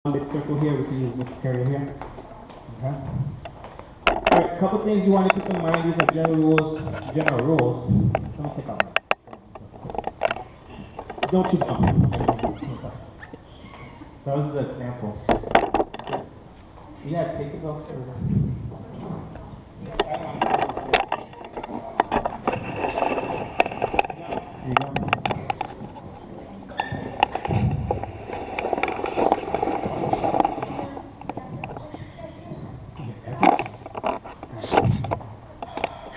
big circle here, we can use this area here. Okay. Alright, a couple things you want to keep in mind. These are general rules. Don't take out. Don't you bump. So this is an example. Yeah, take it off. There you go.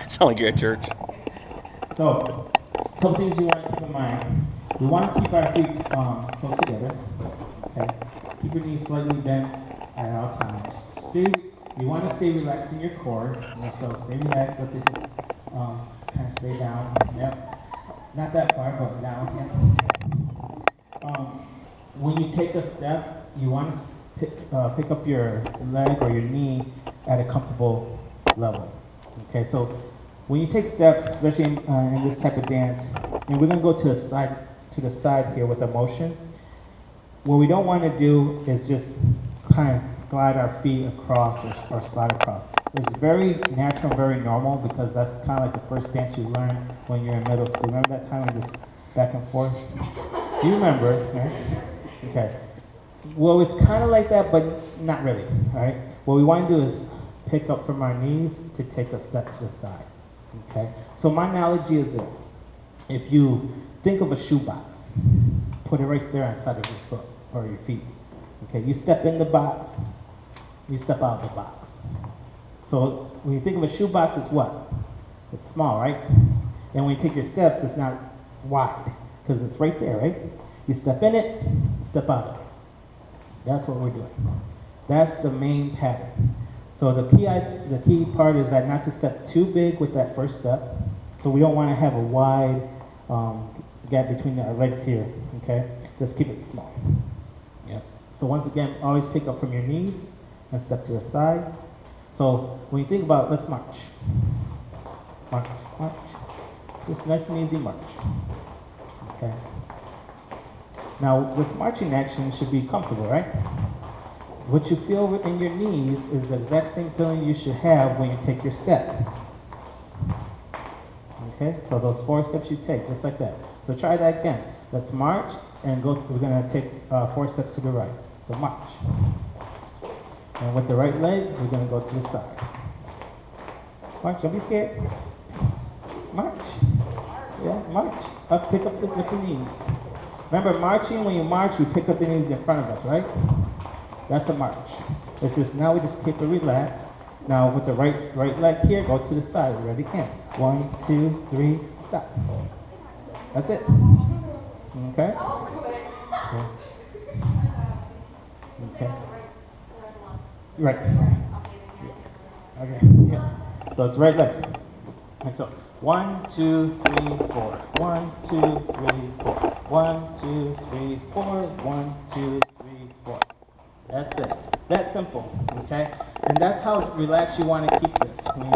Sound like you're at church. So, a couple things you want to keep in mind. We want to keep our feet close together. Okay. Keep your knees slightly bent at all times. You want to stay relaxed in your core. So stay relaxed. Let the hips kind of stay down. Yep. Not that far, but down. Yeah. When you take a step, you want to pick up your leg or your knee at a comfortable level. Okay. So when you take steps, especially in this type of dance, and we're going to go to the side here with a motion. What we don't want to do is just kind of glide our feet across or slide across. It's very natural, very normal, because that's kind of like the first dance you learn when you're in middle school. Remember that time we just back and forth? You remember, right? Okay. Well, it's kind of like that, but not really, right? What we want to do is pick up from our knees to take a step to the side. Okay, so my analogy is this. If you think of a shoebox, put it right there inside of your foot or your feet. Okay, you step in the box, you step out of the box. So when you think of a shoebox, it's what? It's small, right? And when you take your steps, it's not wide, because it's right there, right? You step in it, step out of it. That's what we're doing. That's the main pattern. So the key part is that not to step too big with that first step. So we don't want to have a wide gap between our legs here, okay? Just keep it small. Yeah. So once again, always pick up from your knees and step to the side. So when you think about, let's march. March, march. Just nice and easy march. Okay. Now this marching action should be comfortable, right? What you feel in your knees is the exact same feeling you should have when you take your step. Okay, so those 4 steps you take, just like that. So try that again. Let's march and go. We're going to take 4 steps to the right. So march. And with the right leg, we're going to go to the side. March, don't be scared. March. Yeah, march. Up, pick up with the knees. Remember, marching, when you march, we pick up the knees in front of us, right? That's a march. It's just now we just keep it relaxed. Now with the right leg here, go to the side wherever you can. 1, 2, 3, stop. That's it. Okay? Okay. Right. Okay. Yeah. So it's right leg. And so 1, 2, 3, 4. 1, 2, 3, 4. 1, 2, 3, 4. 1, 2, 3, 4. That's it. That's simple, okay? And that's how relaxed you want to keep this. When you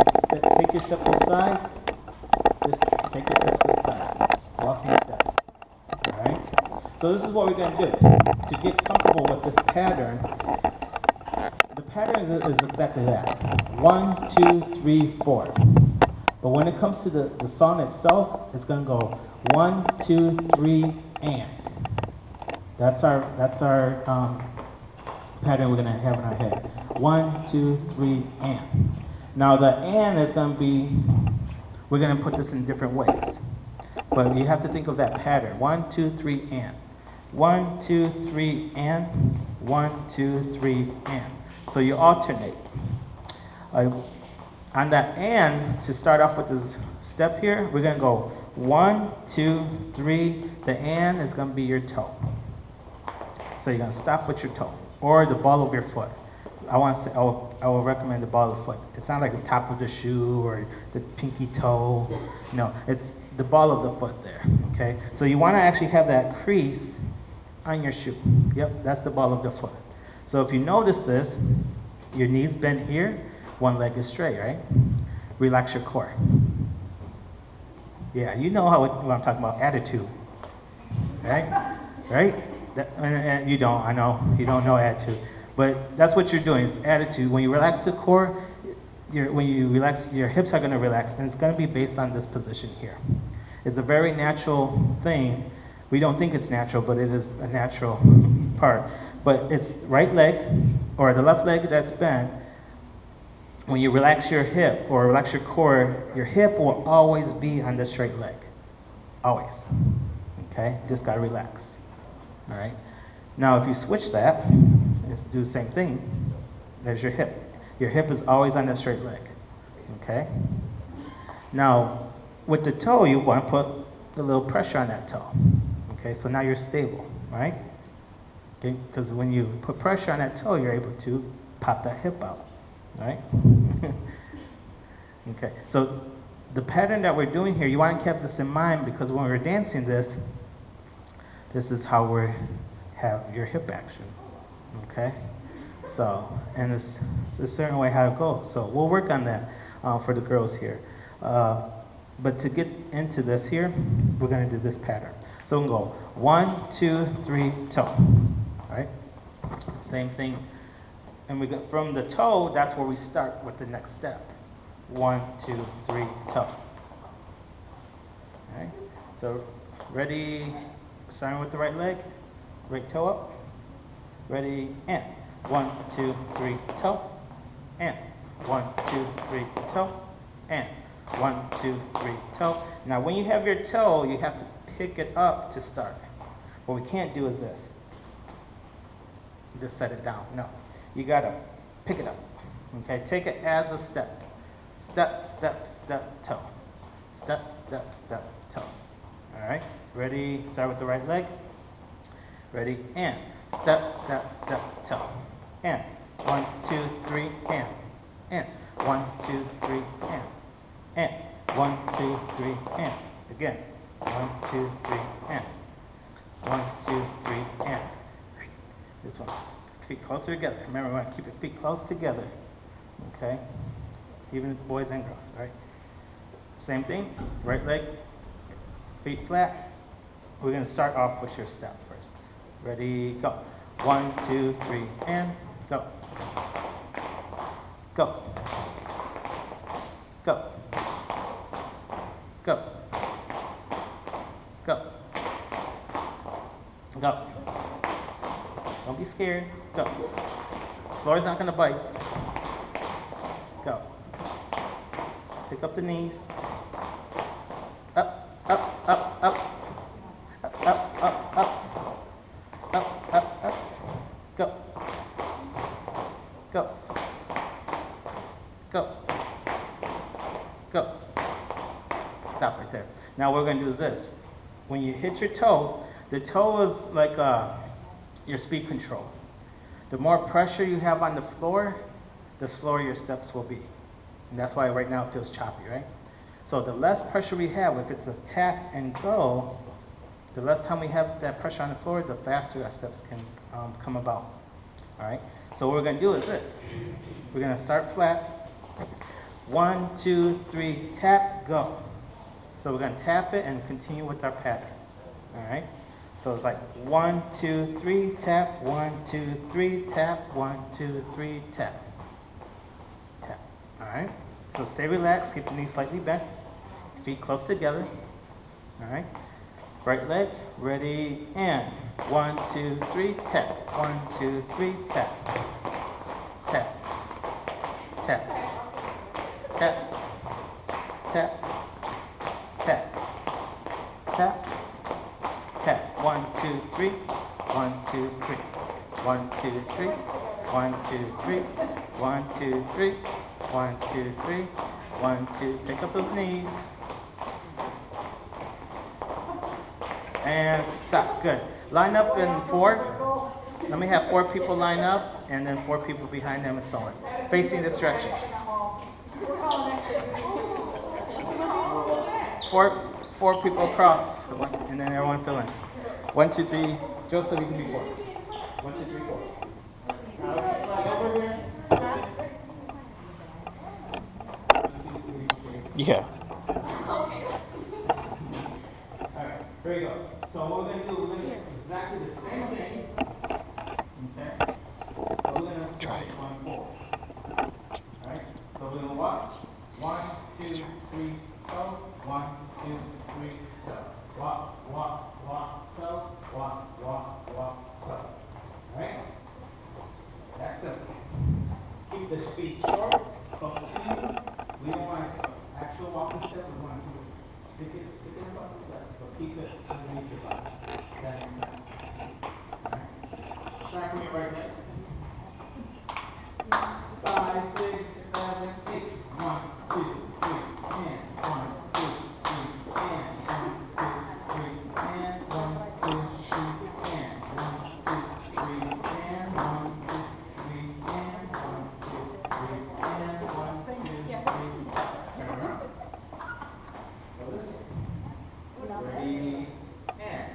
take your steps to the side, just take your steps to the side. Just walking steps, all right? So this is what we're going to do. To get comfortable with this pattern, the pattern is exactly that. 1, 2, 3, 4. But when it comes to the song itself, it's going to go 1, 2, 3, and. That's our pattern we're going to have in our head. 1, 2, 3, and. Now the and is going to be, we're going to put this in different ways. But you have to think of that pattern. 1, 2, 3, and. 1, 2, 3, and. 1, 2, 3, and. So you alternate. On that and, to start off with this step here, we're going to go 1, 2, 3. The and is going to be your toe. So you're going to stop with your toe, or the ball of your foot. I will recommend the ball of the foot. It's not like the top of the shoe or the pinky toe. No, it's the ball of the foot there, okay? So you want to actually have that crease on your shoe. Yep, that's the ball of the foot. So if you notice this, your knees bend here, one leg is straight, right? Relax your core. Yeah, you know what I'm talking about, attitude, right? Right? And you don't, I know, you don't know attitude. But that's what you're doing, is attitude. When you relax the core, when you relax, your hips are gonna relax, and it's gonna be based on this position here. It's a very natural thing. We don't think it's natural, but it is a natural part. But it's right leg, or the left leg that's bent. When you relax your hip, or relax your core, your hip will always be on the straight leg. Always, okay? Just gotta relax, all right? Now, if you switch that, let's do the same thing. There's your hip. Your hip is always on the straight leg, okay? Now, with the toe, you want to put a little pressure on that toe, okay? So now you're stable, right? Okay, because when you put pressure on that toe, you're able to pop that hip out, right? Okay, so the pattern that we're doing here, you want to keep this in mind, because when we're dancing this is how we have your hip action, okay? So, and it's a certain way how to go. So we'll work on that for the girls here. But to get into this here, we're gonna do this pattern. So we'll go 1, 2, 3, toe, all right? Same thing. And we go from the toe, that's where we start with the next step. 1, 2, 3, toe. All right, so ready, starting with the right leg, right toe up, ready, and 1, 2, 3, toe, and 1, 2, 3, toe, and 1, 2, 3, toe. Now when you have your toe, you have to pick it up to start. What we can't do is this. Just set it down. No, you gotta pick it up. Okay, take it as a step. Step, step, step, toe. Step, step, step, toe. All right, ready, start with the right leg. Ready, and step, step, step, toe. And 1, 2, 3, and 1, 2, 3, and 1, 2, 3, and again, 1, 2, 3, and 1, 2, 3, and this one. Feet closer together. Remember, we want to keep your feet close together. Okay, even boys and girls. All right. Same thing. Right leg, feet flat. We're going to start off with your step first. Ready, go. 1, 2, 3, and go. Go. Go. Go. Go. Go. Don't be scared. Go. Floor's not going to bite. Go. Pick up the knees. Up, up, up, up. Up, up, up, up. Up, up, up. Go. Go. Go. Go. Stop right there. Now what we're going to do is this. When you hit your toe, the toe is like your speed control. The more pressure you have on the floor, the slower your steps will be. And that's why right now it feels choppy, right? So the less pressure we have, if it's a tap and go, the less time we have that pressure on the floor, the faster our steps can come about. All right? So what we're going to do is this. We're going to start flat. 1, 2, 3, tap, go. So we're going to tap it and continue with our pattern. All right? So it's like 1, 2, 3, tap, 1, 2, 3, tap, 1, 2, 3, tap. Tap. All right? So stay relaxed, keep the knees slightly bent, feet close together. All right? Right leg, ready, and 1, 2, 3, tap. 1, 2, 3, tap. Tap. Tap. Tap. Tap. Tap. Tap. Tap. 1, 2, 3. 1, 2, 3. 1, 2, 3. 1, 2, 3. 1, 2, 3. 1, 2, 3. 1, 2. Pick up those knees. And stop. Good. Line up in 4. Let me have 4 people line up, and then 4 people behind them and so on. Facing this direction. 4 people across, and then everyone fill in. 1, 2, 3. Joseph, you can be 4. 1, 2, 3, 4. Now let's slide over here. Yeah. All right, here we go. So what we're going to do, we're going to do exactly the same thing. keep the feet short, close to you. We don't want to actual walking step. We want to keep it above the steps, but keep it underneath your body. That makes sense. All right. Try from your right leg. 5, 6, 7, 8. 1, 2, 3, and 1, 2, 3, and 1, 2, 3, and 1, 2, 3, and 1, 2, 3, and 1, 2, 3, and 1, 2, 3, and 1, 2, 3. Turn around. So this way. Ready, and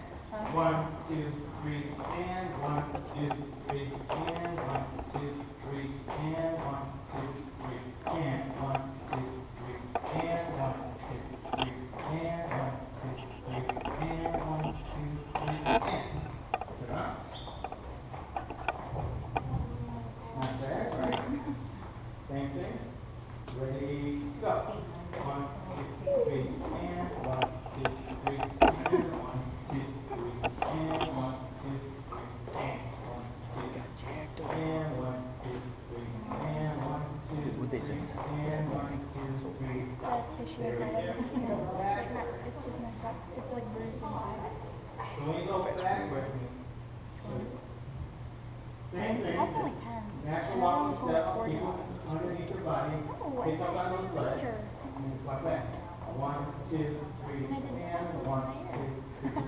1, 2, 3, and 1, 2, 3, and 1, 2, 3, and 1, 2, 3, and 1, 2, 3, and 1, 2, 3, and 1, 2, 3, and 1, 2, 3, and. Put it on. Not bad, right? Same thing. Ready, go. 1, 2, 3, and 1, 2, 3, and 1, 2, 3, and 1, 2, 3, and 1, 2, Jacked up. and 1, 2, 3, and 1, 2, What'd they say? and 1, 2, 3. The tissue is like, it's just messed up. It's like bruised inside. So when you go backwards, same thing. That's been like 10. Natural walking steps, keep them underneath your body. Pick up on those legs, and just like that. 1, 2, 3, and 1, 2, 3.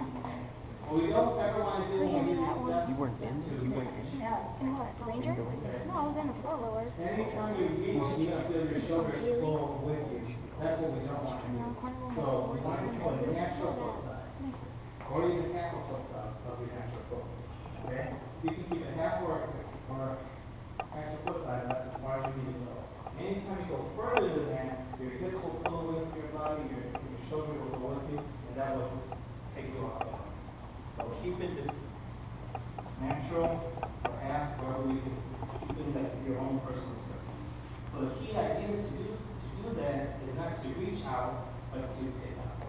What we don't ever want to do when we do these steps. You weren't in? You weren't in? Yeah. In what? Ranger? No, I was in a four-wheeler. Anytime you reach, you're going to feel your shoulders pull with you. That's what we don't want to do. So we want to put a natural foot size. Or even half a foot size of your natural foot. Okay? You can keep it half or actual foot size, that's as far as you need to go. Anytime you go further than that, your hips will pull away from your body, your shoulder will go with you, and that will take you off balance. So keep it this natural or half, wherever you can keep it at your own personal circle. So the key idea to do that is not to reach out, but to pick up.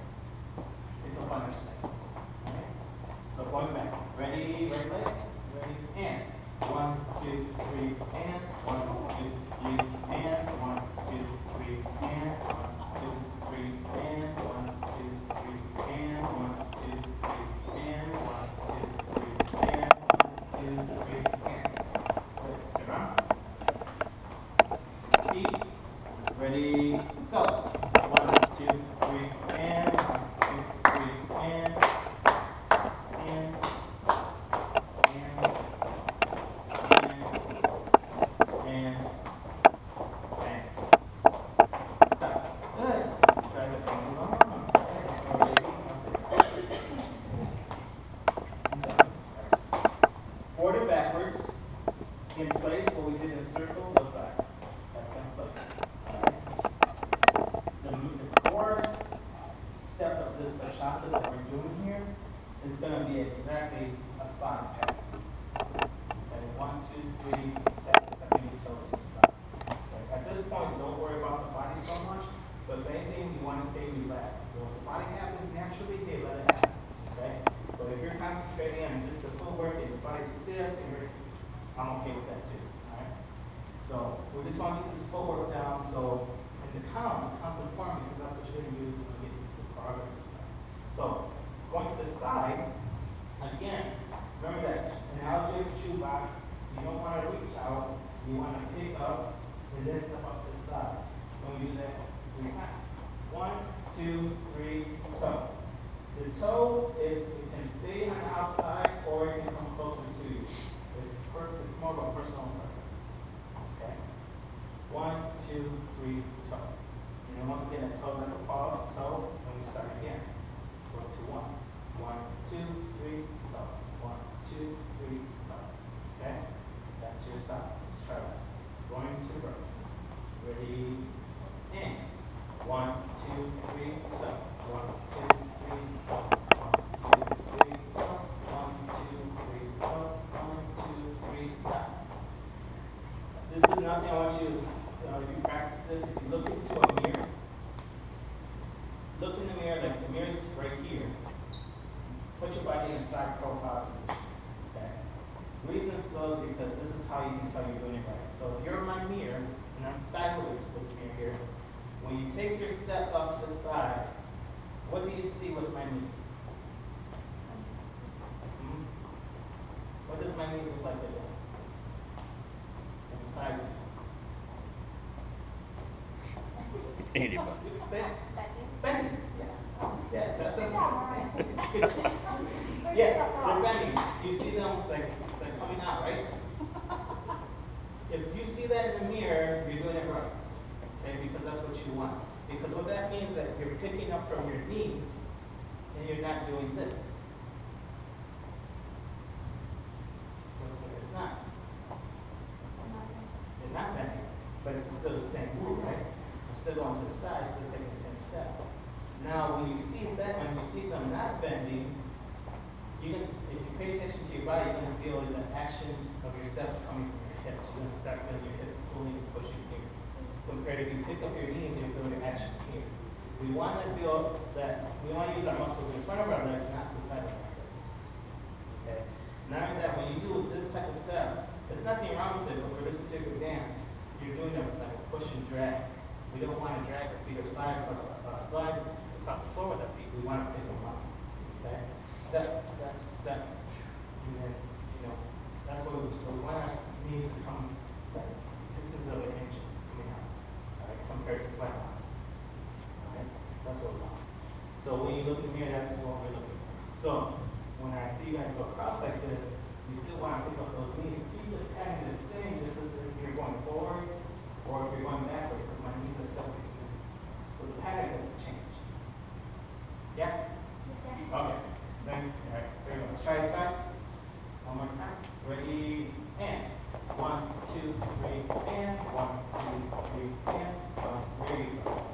It's up on your steps. Okay? So going back. Ready, right leg, ready, and 1, 2, 3, and 1, 2, 3, and 1, 2, 3, and 1, 2, 3, and 1, 2, 3, and 1, 2, 3, and 1, 2, 3, and 1, 2, 3, and. Turn around. Feet. Ready, go. 1, 2, 3, and 1, 2, 3, and. Forward backwards, in place. What we did in circle was that. That's in place. The core step of this bachata that we're doing here is going to be exactly a side pattern. Okay, 1, 2, 3, tap your toe to the side. Okay. At this point, don't worry about the body so much, but if anything, you want to stay relaxed. So if the body happens naturally, hey, let it happen. Okay? But if you're concentrating on just the footwork and the body's stiff, I'm okay with that too. Alright? So we just want to get this footwork down. So in the count's important because that's what you're going to use when we get into the choreography stuff. So going to the side, again, remember that analogy of the shoebox, you don't want to reach out, you want to pick up and then step up to the side. When we do that 3 times. 1, 2, 3, toe. The toe, it can stay on the outside or it can come closer to you. It's more of a personal preference. Okay? 1, 2, 3, toe. And then once again, the toes never pause, toe, and we start again. Go to 1. 1, 2, 3, toe. 1, 2, 3, toe. Okay? That's your side. Let's try that. Going to row. Ready? And 1, 2, 3, toe. 1, 2, 3, toe. 1, 2, 3, toe. 1, 2, 3, toe. 1, 2, 3, stop. This is nothing I want you, if you practice this, if you look into a mirror, look in the mirror, like the mirror's right here. Put your body in a side profile position. Okay? The reason it's slow is because this is how you can tell you're doing it right. So if you're in my mirror, and I'm sideways with the mirror here, when you take your steps off to the side, what do you see with my knees? What does my knees look like today? And the side view. Anybody. Say it. Bending. Yeah. Yes, that's it. Yeah, they're bending. You see them like they're coming out, right? If you see that in the mirror, you're doing it right. Okay, because that's what you want. Because what that means is that you're picking up from your knee and you're not doing this. It's not. You're not bending, but it's still the same move, right? I'm still going to the side, still taking the same steps. Now, when you see that, when you see them not bending, you can, if you pay attention to your body, you're going to feel the action of your steps coming from your hips. You're going to start feeling your hips pulling and pushing here. Compared if you pick up your knees, you're feeling your action here. We want to feel that, we want to use our muscles in front of our legs, not the side of our legs. Okay? Not only that, when you do this type of step, there's nothing wrong with it, but for this particular dance, you're doing like a push and drag. We don't want to drag our feet or slide across the floor with our feet. We want to pick them up. Okay? Step, step, step. And then, that's what we do. So we want our knees to come like distance of an inch coming out. All right? Compared to flat line. All right? That's what we want. So when you look at me, that's what we're looking for. So when I see you guys go across like this, you still want to pick up those knees. Keep the pattern the same. This is if you're going forward or if you're going backwards, because my knees are still picking up. So the pattern doesn't change. Yeah? Okay. Next. All right. Very good. Let's try this side. One more time. Ready? And 1, 2, 3, and 1, 2, 3, and 1. Very good.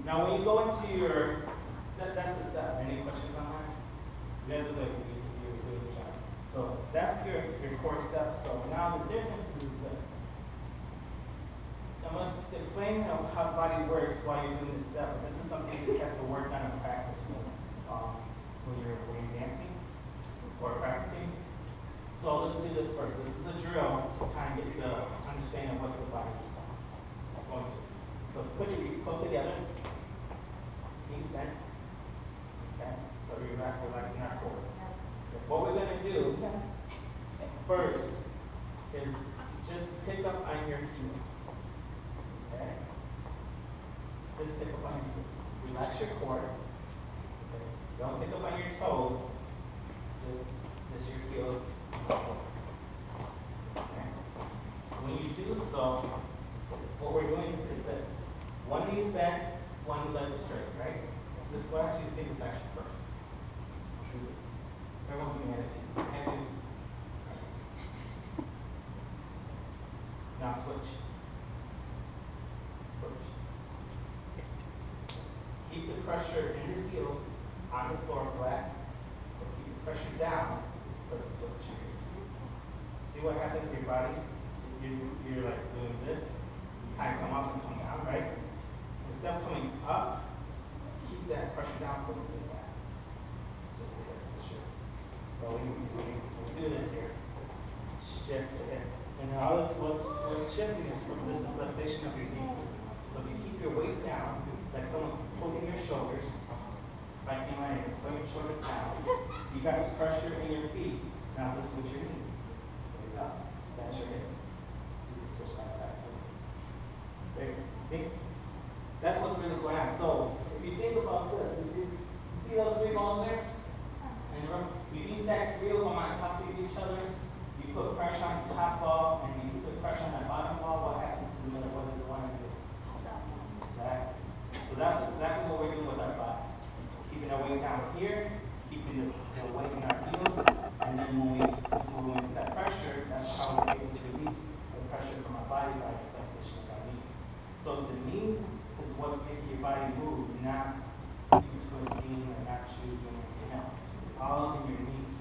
Now, when you go into your, that's the step. Any questions on that? You guys are like, you're doing a job. So that's your core step. So now the difference is this. I'm going to explain how body works while you're doing this step. This is something you just have to work on and practice with when you're dancing or practicing. So let's do this first. This is a drill to kind of get the understanding of what the body's going to. So put your feet close together. Knees bent. Okay, so you're not relaxing our core. What we're going to do first is just pick up on your heels. Okay? Just pick up on your heels. Relax your core. Okay? Don't pick up on your toes. Just your heels. Okay? When you do so, what we're doing is this. One knee is bent, one leg is straight, right? This will actually take this action first. Do this. Everyone give me attitude. Attitude. Now switch. Switch. Keep the pressure in the heels on the floor flat. So keep the pressure down for the switch. See what happens to your body? You're like doing this. You kind of come up and come down, right? Instead of coming up, keep that pressure down so it's this side. Just to get us to shift. So we do this here. Shift the hip. And now what's shifting is from this flexation of your knees. So if you keep your weight down, it's like someone's pulling your shoulders, like in my hands, pulling your shoulders down. You got the pressure in your feet. Now just switch your knees. There you go. That's your hip. You can switch side to side. There you go. See? That's what's really going on. So if you think about this, if you see those three balls there? And remember, if you stack three of them on top of each other, you put pressure on the top ball and you put pressure on the bottom ball, what happens to the other? What does one do? Exactly. So that's all in your knees.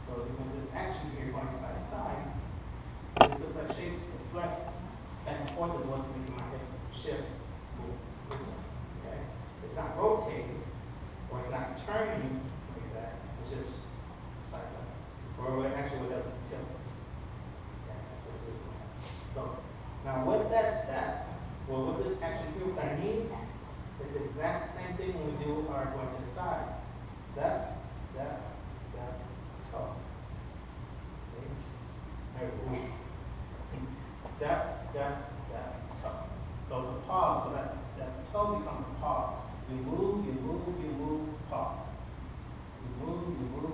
So with this action here, going side to side, this is flex shape, flex, back and forth is what's making my hips shift. Move this way, okay? It's not rotating, or it's not turning like that. It's just side to side. Or actually what does it tilts. Okay, that's what's really going on. So now with that step, well, with this action here with our knees, it's the exact same thing when we do our going to the side. Step, step, step, toe. Okay. Step, step, step, toe. So it's a pause, so that toe becomes a pause. You move, pause. You move,